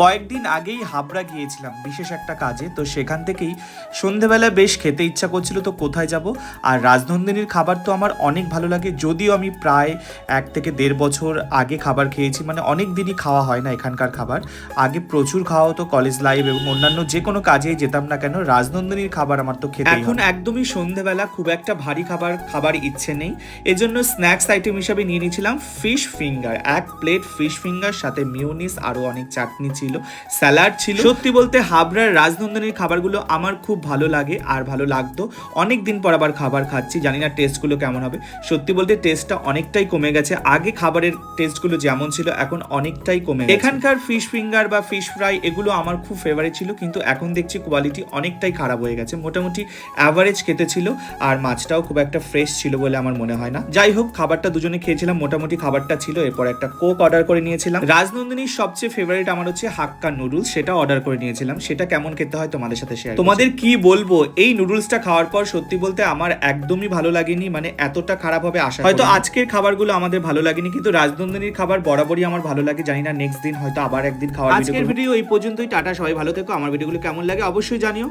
কয়েকদিন আগেই হাবড়া গিয়েছিলাম বিশেষ একটা কাজে, তো সেখান থেকেই সন্ধেবেলা বেশ খেতে ইচ্ছা করছিল, তো কোথায় যাব। আর রাজনন্দিনীর খাবার তো আমার অনেক ভালো লাগে, যদিও আমি প্রায় 1 থেকে 1.5 বছর আগে খাবার খেয়েছি, মানে অনেক দিনই খাওয়া হয় না এখানকার খাবার। আগে প্রচুর খাওয়া হতো, কলেজ লাইফ এবং অন্যান্য যে কোনো কাজেই যেতাম না কেন, রাজনন্দিনীর খাবার আমার তো খেতে। এখন একদমই সন্ধেবেলা খুব একটা ভারী খাবার ইচ্ছে নেই, এজন্য স্ন্যাক্স আইটেম হিসাবে নিয়ে নিয়েছিলাম fish finger. 1 plate fish finger, সাথে মিউনিস, আরও অনেক চাটনি ছিল, স্যালাড ছিল। সত্যি বলতে হাবড়ার রাজনন্দিনীর খাবারগুলো আমার খুব ভালো লাগে আর ভালো লাগতো। অনেক দিন পর আবার খাবার খাচ্ছি, জানি না টেস্টগুলো কেমন হবে। সত্যি বলতে টেস্টটা অনেকটাই কমে গেছে, আগে খাবারের টেস্টগুলো যেমন ছিল এখন অনেকটাই কমে গেছে। এখানকার ফিশ ফিঙ্গার বা ফিশ ফ্রাই এগুলো আমার খুব ফেভারিট ছিল, কিন্তু এখন দেখছি কোয়ালিটি অনেকটাই খারাপ হয়ে গেছে। মোটামুটি অ্যাভারেজ খেতে ছিল, আর মাছটাও খুব একটা ফ্রেশ ছিল বলে আমার মনে হয় না। যাই হোক, খাবারটা দুজনে খেয়েছিলাম, মোটামুটি খাবারটা ছিল। এরপর একটা কোক অর্ডার করে নিয়েছিলাম। রাজনন্দিনীর সবচেয়ে ফেভারিট আমার হচ্ছে হাক্কা নুডলস, সেটা অর্ডার করে নিয়েছিলাম। সেটা কেমন খেতে হয় তোমাদের সাথে শেয়ার। তোমাদের কি বলবো, এই নুডলসটা খাওয়ার পর সত্যি বলতে আমার একদমই ভালো লাগেনি, মানে এতটা খারাপ হবে আশা করিনি। হয়তো আজকের খাবারগুলো আমাদের ভালো লাগেনি, কিন্তু রাজনন্দিনীর খাবার বরাবরই আমার ভালো লাগে। জানি না নেক্সট দিন হয়তো আবার একদিন খাওয়ার। আজকের ভিডিও এই পর্যন্তই। টাটা, সবাই ভালো থেকো। আমার ভিডিওগুলো কেমন লাগে অবশ্যই জানিও।